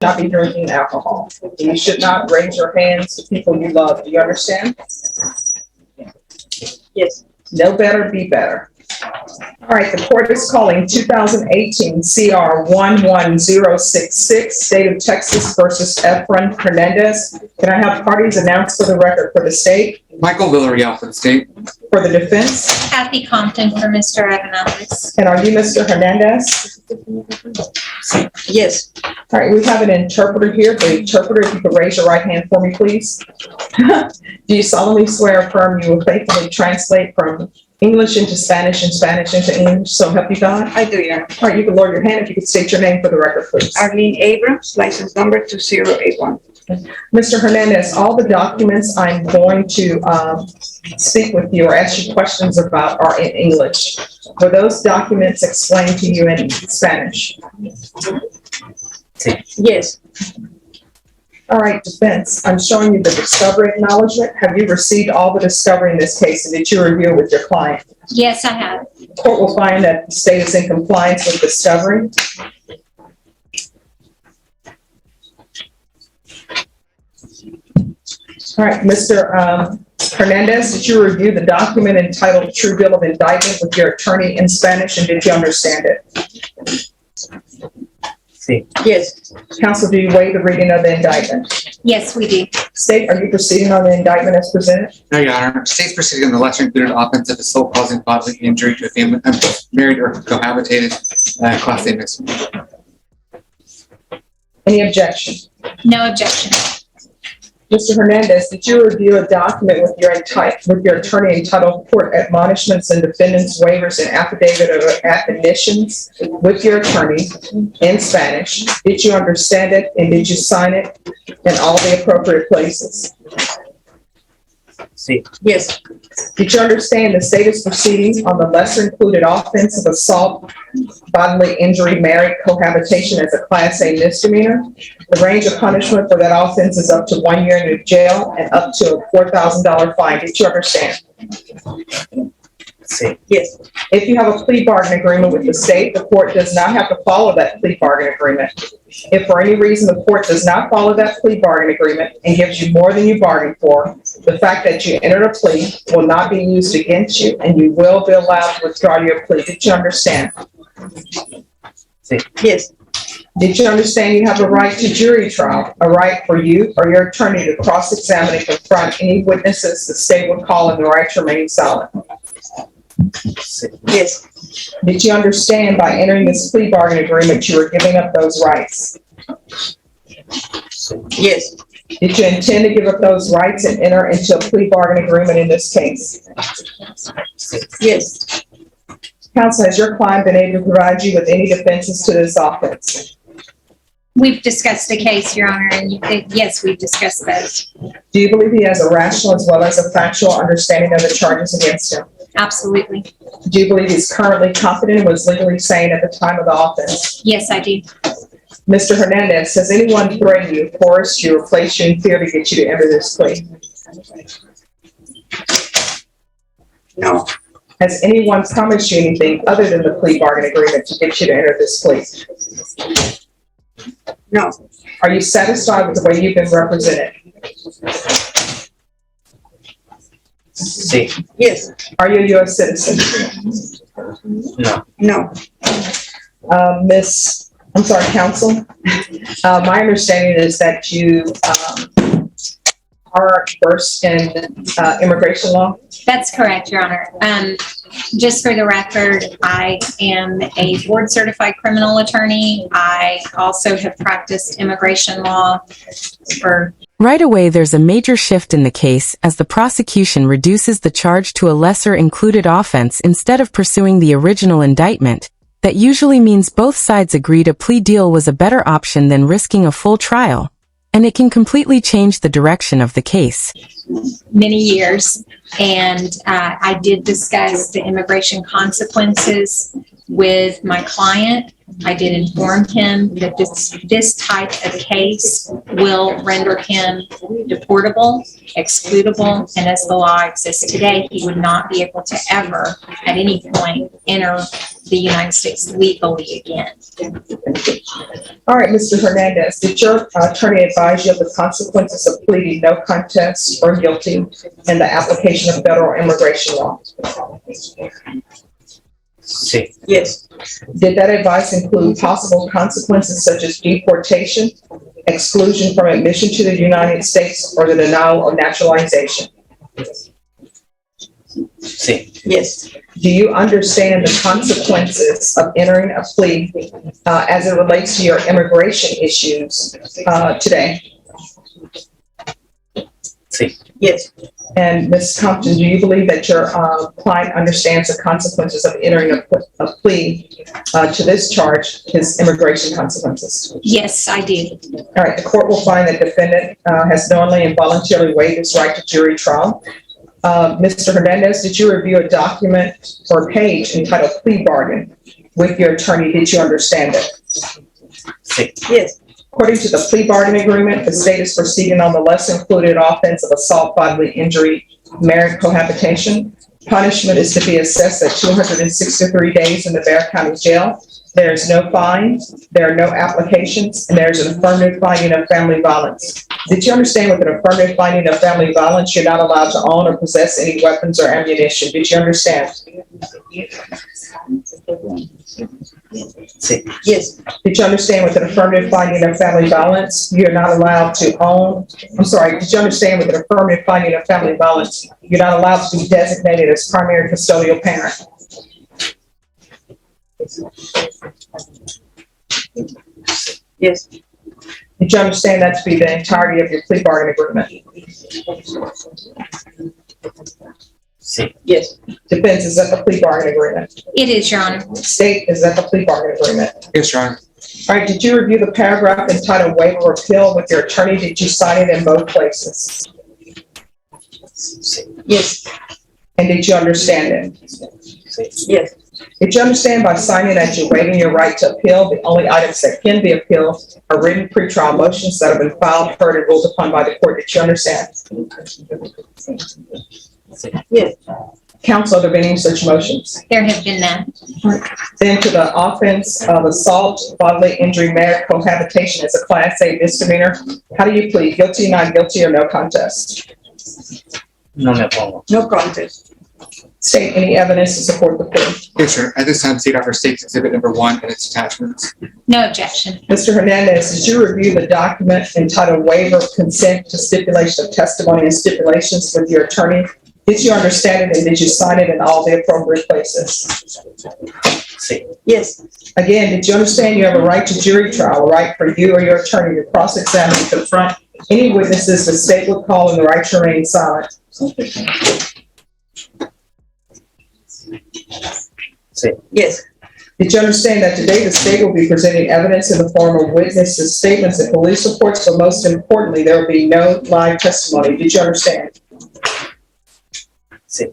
not be drinking alcohol. You should not raise your hands to people you love. Do you understand? Yes. Know better, be better. All right, the court is calling 2018 CR 11066, State of Texas versus Efren Hernandez. Can I have parties announced for the record for the state? Michael Villarreal for the state. For the defense? Kathy Compton for Mr. Hernandez. And are you Mr. Hernandez? Yes. All right, we have an interpreter here. The interpreter, if you could raise your right hand for me, please. Do you solemnly swear or affirm you will faithfully translate from English into Spanish and Spanish into English, so help you God? I do, Your Honor. All right, you can lower your hand if you could state your name for the record, please. Arlene Abrams, license number 2081. Mr. Hernandez, all the documents I'm going to speak with you or ask you questions about are in English. Were those documents explained to you in Spanish? Yes. All right, defense, I'm showing you the discovery acknowledgement. Have you received all the discovery in this case, and did you review it with your client? Yes, I have. Court will find that the state is in compliance with discovery. All right, Mr. Hernandez, did you review the document entitled True Bill of Indictment with your attorney in Spanish, and did you understand it? Yes. Counsel, do you waive the reading of the indictment? Yes, we do. State, are you proceeding on the indictment as presented? No, Your Honor. State's proceeding on the lesser included offense of assault causing bodily injury to a family member, married or cohabitated, class A misdemeanor. Any objection? No objection. Mr. Hernandez, did you review a document with your attorney entitled Court Admonishments and Defendants Waivers and Affidavit of Admonitions with your attorney in Spanish? Did you understand it and did you sign it in all the appropriate places? Yes. Did you understand the status proceedings on the lesser included offense of assault, bodily injury, married cohabitation as a class A misdemeanor? The range of punishment for that offense is up to 1 year in jail and up to a $4,000 fine. Did you understand? Yes. If you have a plea bargain agreement with the state, the court does not have to follow that plea bargain agreement. If for any reason the court does not follow that plea bargain agreement and gives you more than you bargained for, the fact that you entered a plea will not be used against you and you will be allowed to withdraw your plea. Did you understand? Yes. Did you understand you have a right to jury trial, a right for you or your attorney to cross-examine and confront any witnesses the state would call and the right to remain silent? Yes. Did you understand by entering this plea bargain agreement you were giving up those rights? Yes. Did you intend to give up those rights and enter into a plea bargain agreement in this case? Yes. Counsel, has your client been able to provide you with any defenses to this offense? We've discussed the case, Your Honor, and yes, we've discussed those. Do you believe he has a rational as well as a factual understanding of the charges against him? Absolutely. Do you believe he's currently competent and was legally sane at the time of the offense? Yes, I do. Mr. Hernandez, has anyone threatened you, forced you, or placed you in fear to get you to enter this plea? No. Has anyone promised you anything other than the plea bargain agreement to get you to enter this plea? No. Are you satisfied with the way you've been represented? Yes. Are you a U.S. citizen? No. No. Counsel. My understanding is that you are versed in immigration law. That's correct, Your Honor. Just for the record, I am a board certified criminal attorney. I also have practiced immigration law for... Right away, there's a major shift in the case as the prosecution reduces the charge to a lesser included offense instead of pursuing the original indictment. That usually means both sides agreed a plea deal was a better option than risking a full trial. And it can completely change the direction of the case. Many years, and I did discuss the immigration consequences with my client, I did inform him that this type of case will render him deportable, excludable, and as the law exists today, he would not be able to ever, at any point, enter the United States legally again. All right, Mr. Hernandez, did your attorney advise you of the consequences of pleading no contest or guilty in the application of federal immigration law? Yes. Did that advice include possible consequences such as deportation, exclusion from admission to the United States, or the denial of naturalization? Yes. Do you understand the consequences of entering a plea as it relates to your immigration issues today? Yes. And Ms. Compton, do you believe that your client understands the consequences of entering a plea to this charge, his immigration consequences? Yes, I do. All right, the court will find that defendant has knowingly and voluntarily waived his right to jury trial. Mr. Hernandez, did you review a document or page entitled plea bargain with your attorney? Did you understand it? Yes. According to the plea bargaining agreement, the state is proceeding on the less included offense of assault, bodily injury, marriage cohabitation. Punishment is to be assessed at 263 days in the Bexar County Jail. There is no fine, there are no applications, and there is an affirmative finding of family violence. Did you understand with an affirmative finding of family violence, you're not allowed to own or possess any weapons or ammunition? Did you understand? Yes. Did you understand with an affirmative finding of family violence, you're not allowed to own? I'm sorry, did you understand with an affirmative finding of family violence, you're not allowed to be designated as primary custodial parent? Yes. Did you understand that to be the entirety of your plea bargain agreement? Yes. Defense, is that the plea bargain agreement? It is, Your Honor. State, is that the plea bargain agreement? Yes, Your Honor. All right, did you review the paragraph entitled waiver of appeal with your attorney? Did you sign it in both places? Yes. And did you understand it? Yes. Did you understand by signing that you're waiving your right to appeal? The only items that can be appealed are written pretrial motions that have been filed, heard, and ruled upon by the court. Did you understand? Yes. Counsel, are there been any such motions? There have been none. Then to the offense of assault, bodily injury, marriage cohabitation as a Class A misdemeanor. How do you plead? Guilty, not guilty, or no contest? No contest. State any evidence to support the plea. Yes, sir. At this time, state offer states exhibit number 1 and its attachments. No objection. Mr. Hernandez, did you review the document entitled waiver of consent to stipulation of testimony and stipulations with your attorney? Did you understand it and did you sign it in all the appropriate places? Yes. Again, did you understand you have a right to jury trial, a right for you or your attorney to cross-examine and confront any witnesses the state would call and the right to remain silent? Yes. Did you understand that today the state will be presenting evidence in the form of witnesses' statements and police reports, but most importantly, there will be no live testimony? Did you understand?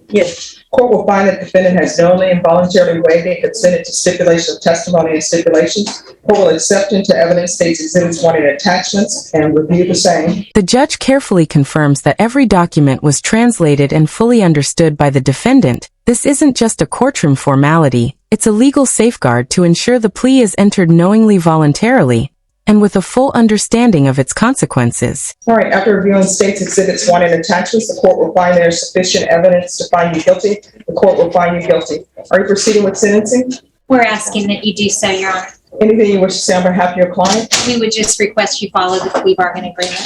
Yes. Court will find that the defendant has knowingly and voluntarily waived and consented to stipulation of testimony and stipulations. Court will accept into evidence states exhibits 1 and attachments and review the same. The judge carefully confirms that every document was translated and fully understood by the defendant. This isn't just a courtroom formality, it's a legal safeguard to ensure the plea is entered knowingly, voluntarily, and with a full understanding of its consequences. All right, after reviewing states exhibits 1 and attachments, the court will find there is sufficient evidence to find you guilty. The court will find you guilty. Are you proceeding with sentencing? We're asking that you do so, Your Honor. Anything you wish to say on behalf of your client? We would just request you follow the plea bargain agreement.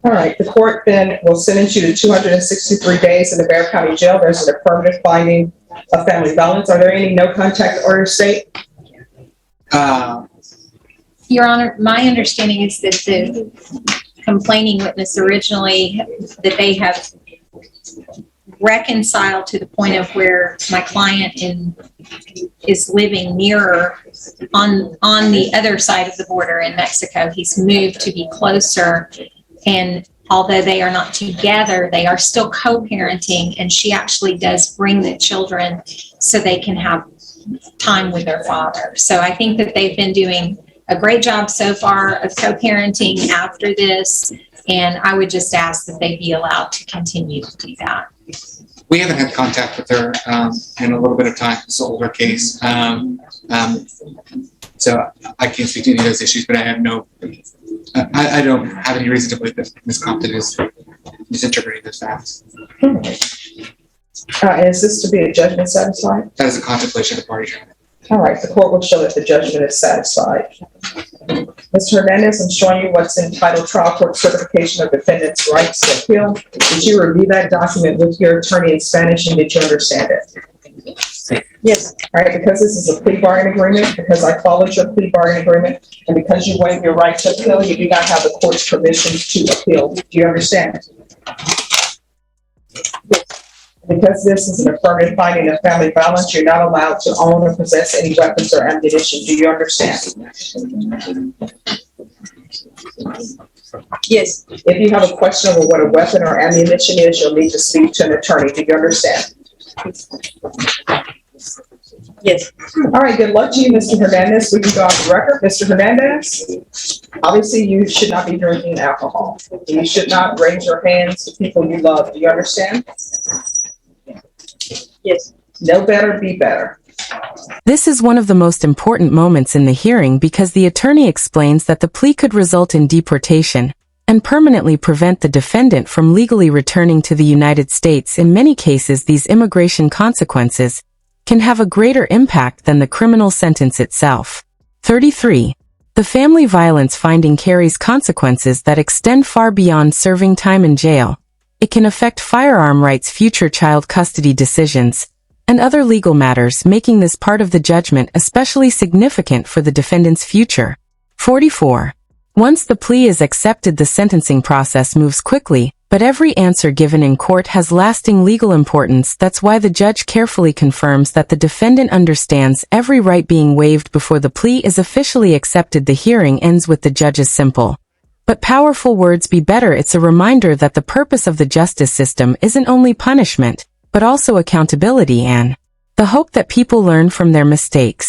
All right, the court then will sentence you to 263 days in the Bexar County Jail. There's an affirmative finding of family violence. Are there any no contact orders, state? Your Honor, my understanding is that the complaining witness originally, that they have reconciled to the point of where my client is living nearer on the other side of the border in Mexico. He's moved to be closer, and although they are not together, they are still co-parenting, and she actually does bring the children so they can have time with their father. So I think that they've been doing a great job so far of co-parenting after this, and I would just ask that they be allowed to continue to do that. We haven't had contact with her in a little bit of time. It's an older case. So I can't speak to any of those issues, but I have I don't have any reason to believe that Ms. Compton is misinterpreting those facts. Is this to be a judgment satisfied? That is a contemplation of the parties. All right, the court will show that the judgment is satisfied. Mr. Hernandez, I'm showing you what's entitled Trial Court Certification of Defendant's Rights to Appeal. Did you review that document with your attorney in Spanish, and did you understand it? Yes. All right, because this is a plea bargain agreement, because I followed your plea bargain agreement, and because you waive your right to appeal, you do not have the court's permission to appeal. Do you understand? Because this is an affirmative finding of family violence, you're not allowed to own or possess any weapons or ammunition. Do you understand? Yes. If you have a question over what a weapon or ammunition is, you'll need to speak to an attorney. Do you understand? Yes. All right, good luck to you, Mr. Hernandez. We can go off the record. Mr. Hernandez, obviously you should not be drinking alcohol. You should not raise your hands to people you love. Do you understand? Yes. Know better, be better. This is one of the most important moments in the hearing because the attorney explains that the plea could result in deportation and permanently prevent the defendant from legally returning to the United States. In many cases, these immigration consequences can have a greater impact than the criminal sentence itself. 33. The family violence finding carries consequences that extend far beyond serving time in jail. It can affect firearm rights, future child custody decisions, and other legal matters, making this part of the judgment especially significant for the defendant's future. 44. Once the plea is accepted, the sentencing process moves quickly, but every answer given in court has lasting legal importance. That's why the judge carefully confirms that the defendant understands every right being waived before the plea is officially accepted. The hearing ends with the judge's simple but powerful words, "Be better." It's a reminder that the purpose of the justice system isn't only punishment, but also accountability and the hope that people learn from their mistakes.